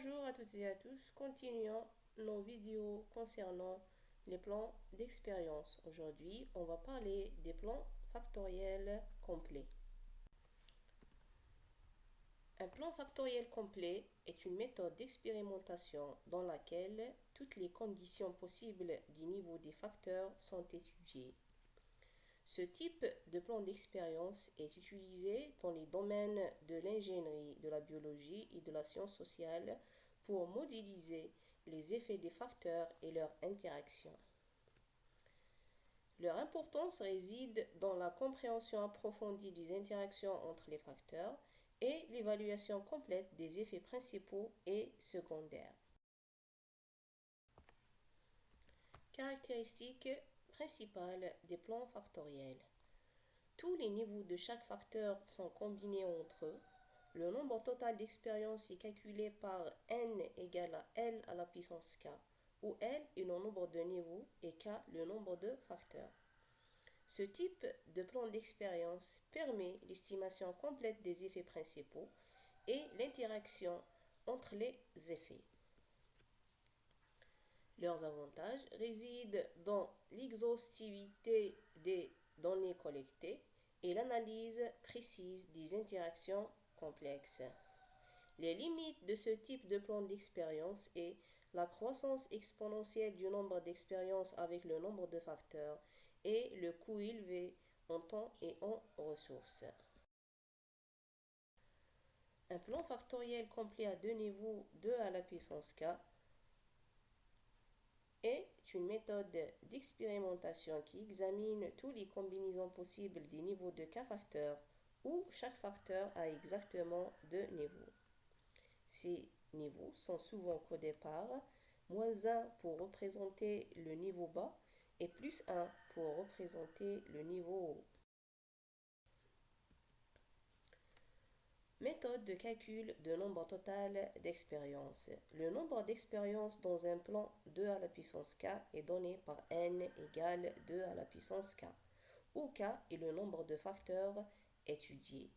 Bonjour à toutes et à tous. Continuons nos vidéos concernant les plans d'expérience. Aujourd'hui, on va parler des plans factoriels complets. Un plan factoriel complet est une méthode d'expérimentation dans laquelle toutes les conditions possibles du niveau des facteurs sont étudiées. Ce type de plan d'expérience est utilisé dans les domaines de l'ingénierie, de la biologie et de la science sociale pour modéliser les effets des facteurs et leurs interactions. Leur importance réside dans la compréhension approfondie des interactions entre les facteurs et l'évaluation complète des effets principaux et secondaires. Caractéristiques principales des plans factoriels. Tous les niveaux de chaque facteur sont combinés entre eux. Le nombre total d'expériences est calculé par n égale à L à la puissance k, où L est le nombre de niveaux et k le nombre de facteurs. Ce type de plan d'expérience permet l'estimation complète des effets principaux et l'interaction entre les effets. Leurs avantages résident dans l'exhaustivité des données collectées et l'analyse précise des interactions complexes. Les limites de ce type de plan d'expérience est la croissance exponentielle du nombre d'expériences avec le nombre de facteurs et le coût élevé en temps et en ressources. Un plan factoriel complet à deux niveaux 2 à la puissance k est une méthode d'expérimentation qui examine toutes les combinaisons possibles des niveaux de k facteurs où chaque facteur a exactement deux niveaux. Ces niveaux sont souvent codés par -1 pour représenter le niveau bas et +1 pour représenter le niveau haut. Méthode de calcul de nombre total d'expériences. Le nombre d'expériences dans un plan 2 à la puissance k est donné par n égale 2 à la puissance k, où k est le nombre de facteurs étudiés.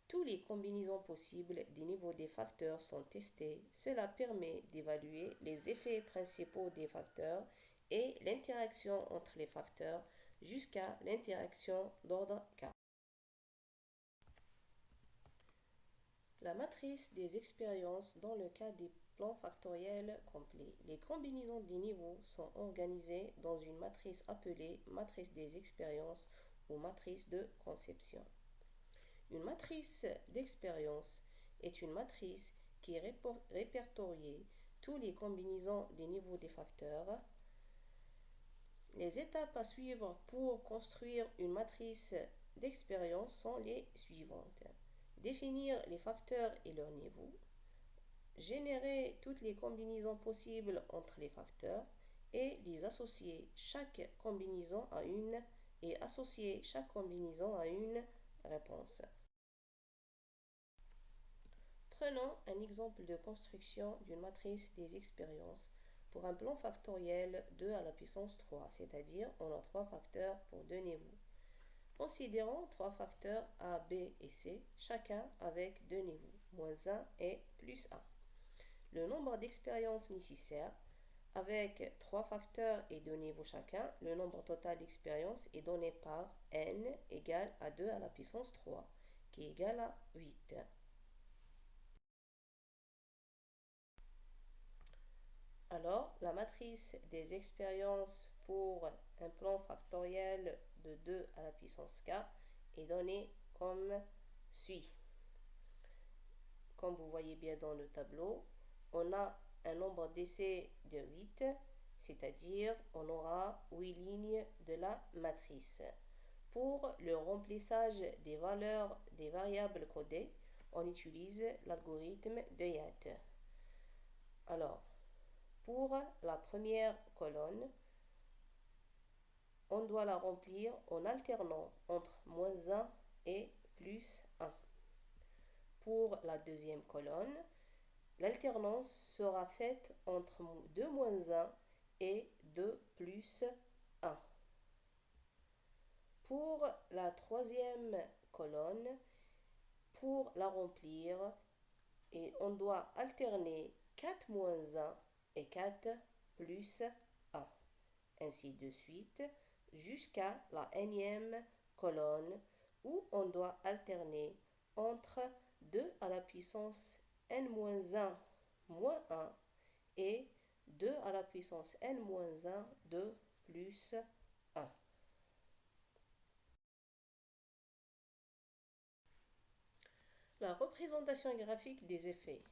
Toutes les combinaisons possibles des niveaux des facteurs sont testées. Cela permet d'évaluer les effets principaux des facteurs et l'interaction entre les facteurs jusqu'à l'interaction d'ordre k. La matrice des expériences dans le cas des plans factoriels complets. Les combinaisons des niveaux sont organisées dans une matrice appelée matrice des expériences ou matrice de conception. Une matrice d'expérience est une matrice qui répertorie toutes les combinaisons des niveaux des facteurs. Les étapes à suivre pour construire une matrice d'expérience sont les suivantes. Définir les facteurs et leurs niveaux. Générer toutes les combinaisons possibles entre les facteurs et les associer chaque combinaison à une réponse. Prenons un exemple de construction d'une matrice des expériences pour un plan factoriel 2 à la puissance 3, c'est-à-dire on a 3 facteurs pour 2 niveaux. Considérons 3 facteurs A, B et C, chacun avec 2 niveaux, -1 et +1. Le nombre d'expériences nécessaires, avec 3 facteurs et 2 niveaux chacun, le nombre total d'expériences est donné par n égale à 2 à la puissance 3, qui est égal à 8. Alors, la matrice des expériences pour un plan factoriel de 2 à la puissance k est donnée comme suit. Comme vous voyez bien dans le tableau, on a un nombre d'essais de 8, c'est-à-dire on aura 8 lignes de la matrice. Pour le remplissage des valeurs des variables codées, on utilise l'algorithme de Yates. Alors, pour la première colonne, on doit la remplir en alternant entre -1 et +1. Pour la deuxième colonne, l'alternance sera faite entre 2 -1 et 2 +1. Pour la troisième colonne, pour la remplir, on doit alterner 4 moins 1 et 4 plus 1. Ainsi de suite jusqu'à la énième colonne où on doit alterner entre 2 à la puissance n-1 moins 1 et 2 à la puissance n-1 de plus 1. La représentation graphique des effets.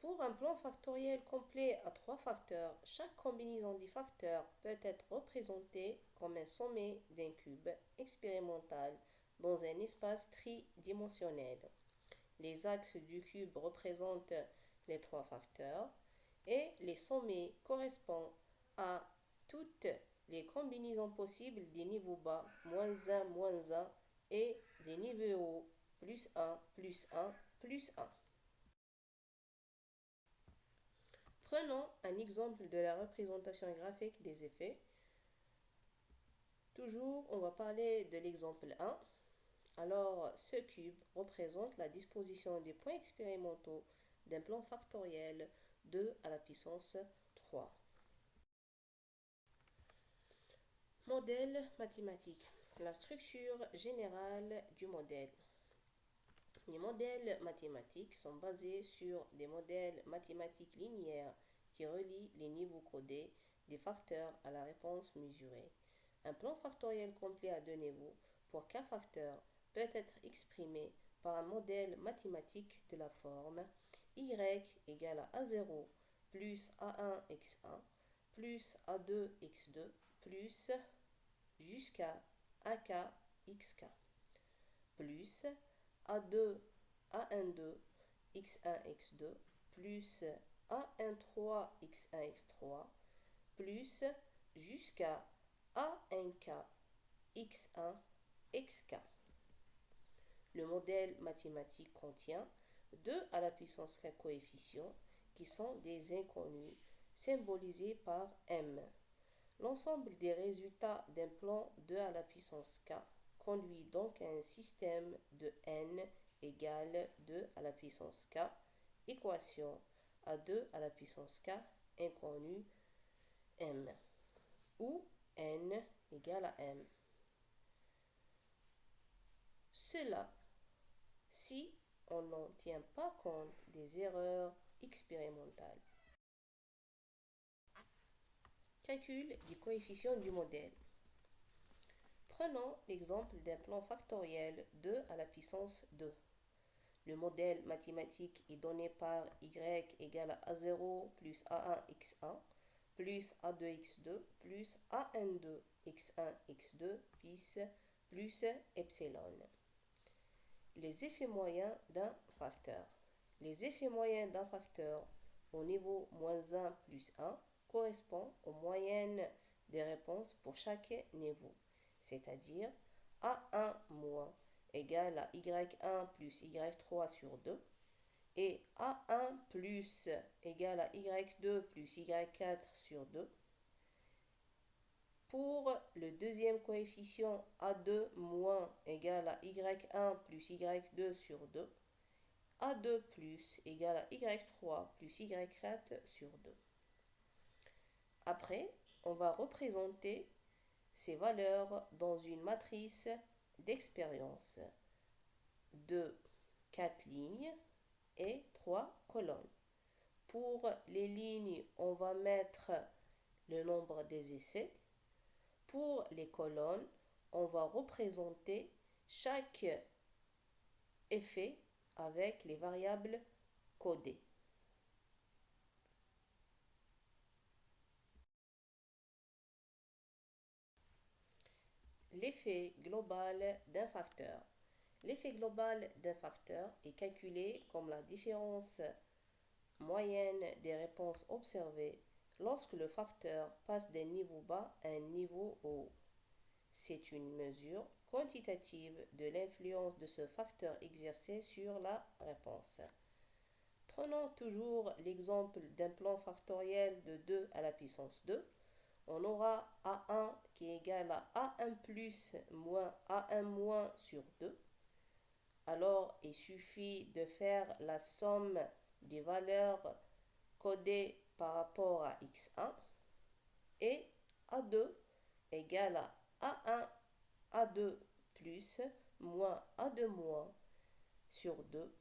Pour un plan factoriel complet à 3 facteurs, chaque combinaison des facteurs peut être représentée comme un sommet d'un cube expérimental dans un espace tridimensionnel. Les axes du cube représentent les 3 facteurs et les sommets correspondent à toutes les combinaisons possibles des niveaux bas, moins 1, moins 1 et des niveaux hauts, plus 1, plus 1, plus 1. Prenons un exemple de la représentation graphique des effets. Toujours, on va parler de l'exemple 1. Alors, ce cube représente la disposition des points expérimentaux d'un plan factoriel 2 à la puissance 3. Modèle mathématique. La structure générale du modèle. Les modèles mathématiques sont basés sur des modèles mathématiques linéaires qui relient les niveaux codés des facteurs à la réponse mesurée. Un plan factoriel complet à deux niveaux pour k facteurs peut être exprimé par un modèle mathématique de la forme y égale à a0 plus a1 x1 plus a2 x2 plus jusqu'à ak xk plus a2 a12 x1 x2 plus a13 x1 x3 plus jusqu'à a1k x1 xk. Le modèle mathématique contient 2 à la puissance k coefficients qui sont des inconnus symbolisés par m. L'ensemble des résultats d'un plan 2 à la puissance k conduit donc à un système de n égale 2 à la puissance k, équation à 2 à la puissance k inconnue m, où n égale à m. Cela si on n'en tient pas compte des erreurs expérimentales. Calcul des coefficients du modèle. Prenons l'exemple d'un plan factoriel 2 à la puissance 2. Le modèle mathématique est donné par y égale à a0 plus a1 x1 plus a2 x2 plus a12 x1 x2 plus epsilon. Les effets moyens d'un facteur. Les effets moyens d'un facteur au niveau moins 1 plus 1 correspondent aux moyennes des réponses pour chaque niveau, c'est-à-dire A1 moins égale à Y1 plus Y3 sur 2 et A1 plus égale à Y2 plus Y4 sur 2. Pour le deuxième coefficient A2 moins égale à Y1 plus Y2 sur 2, A2 plus égale à Y3 plus Y4 sur 2. Après, on va représenter ces valeurs dans une matrice d'expérience de 4 lignes et 3 colonnes. Pour les lignes, on va mettre le nombre des essais. Pour les colonnes, on va représenter chaque effet avec les variables codées. L'effet global d'un facteur. L'effet global d'un facteur est calculé comme la différence moyenne des réponses observées lorsque le facteur passe d'un niveau bas à un niveau haut. C'est une mesure quantitative de l'influence de ce facteur exercé sur la réponse. Prenons toujours l'exemple d'un plan factoriel de 2 à la puissance 2. On aura A1 qui est égal à A1 plus moins A1 moins sur 2. Alors, il suffit de faire la somme des valeurs codé par rapport à x1 et a2 égale à a1, a2 plus moins a2 moins sur 2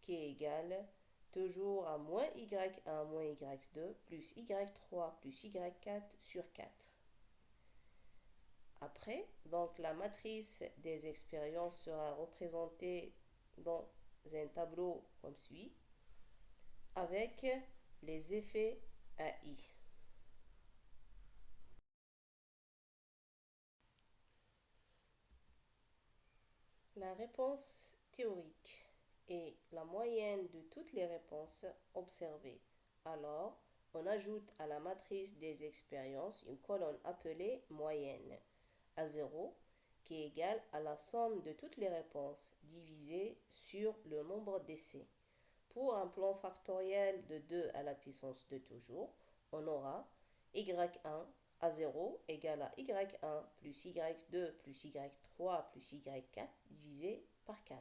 qui est égal toujours à moins y1 moins y2 plus y3 plus y4 sur 4. Après, donc la matrice des expériences sera représentée dans un tableau comme suit avec les effets AI. La réponse théorique est la moyenne de toutes les réponses observées. Alors, on ajoute à la matrice des expériences une colonne appelée moyenne à 0 qui est égale à la somme de toutes les réponses divisée sur le nombre d'essais. Pour un plan factoriel de 2 à la puissance de toujours, on aura y1 à 0 égale à y1 plus y2 plus y3 plus y4 divisé par 4.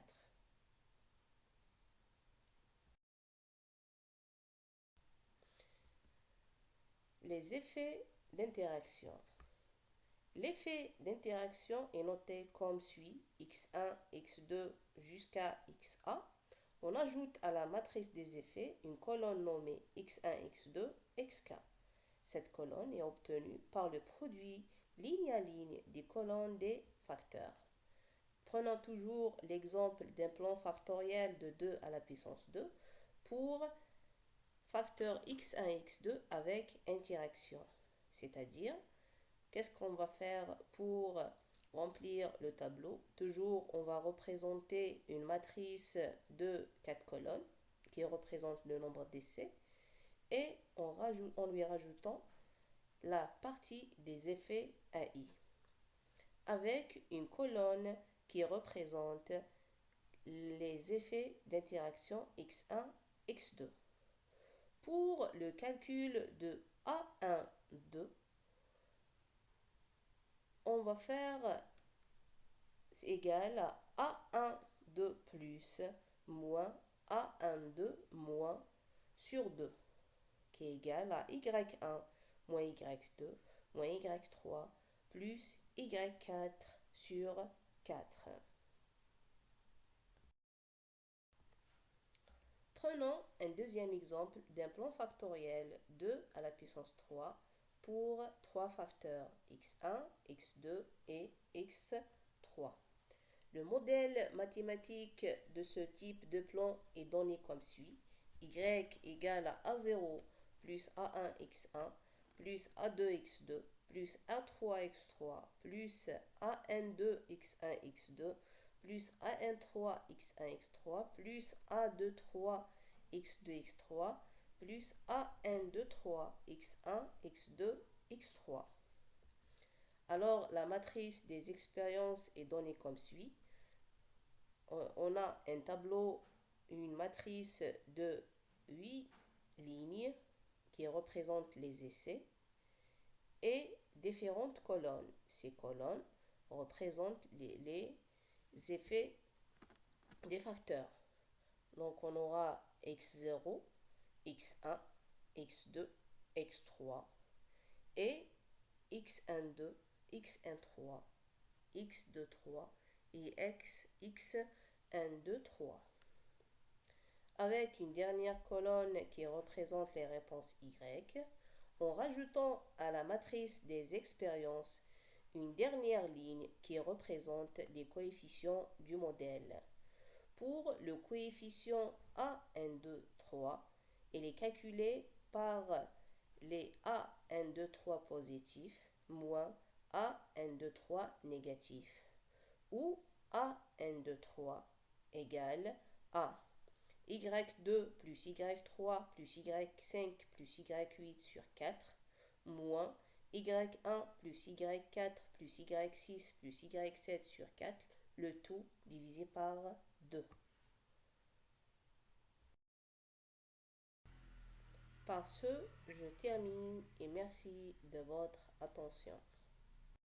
Les effets d'interaction. L'effet d'interaction est noté comme suit x1, x2 jusqu'à xa. On ajoute à la matrice des effets une colonne nommée x1, x2, xk. Cette colonne est obtenue par le produit ligne à ligne des colonnes des facteurs. Prenons toujours l'exemple d'un plan factoriel de 2 à la puissance 2 pour facteur x1 et x2 avec interaction. C'est-à-dire, qu'est-ce qu'on va faire pour remplir le tableau? Toujours, on va représenter une matrice de 4 colonnes qui représente le nombre d'essais et en lui rajoutant la partie des effets AI avec une colonne qui représente les effets d'interaction x1, x2. Pour le calcul de A1, 2, on va faire égal à A1, 2 plus moins A1, 2 moins sur 2 qui est égal à y1 moins y2 moins y3 plus y4 sur 4. Prenons un deuxième exemple d'un plan factoriel 2 à la puissance 3 pour 3 facteurs x1, x2 et x3. Le modèle mathématique de ce type de plan est donné comme suit. Y égale à A0 plus A1 x1 plus A2 x2 plus A3 x3 plus AN2 x1 x2 plus AN3 x1 x3 plus A2 3 x2 x3 plus AN2 3 x1 x2 x3. Alors la matrice des expériences est donnée comme suit. On a un tableau, une matrice de 8 lignes qui représentent les essais et différentes colonnes. Ces colonnes représentent les effets des facteurs. Donc on aura x0, x1, x2, x3 et x12, x13, x23 et x123. Avec une dernière colonne qui représente les réponses y, en rajoutant à la matrice des expériences une dernière ligne qui représente les coefficients du modèle. Pour le coefficient A123, 3, il est calculé par les A123 positifs moins A123 négatifs, où A123 égale à y2 plus y3 plus y5 plus y8 sur 4 moins y1 plus y4 plus y6 plus y7 sur 4, le tout divisé par 2. Par ce, je termine et merci de votre attention.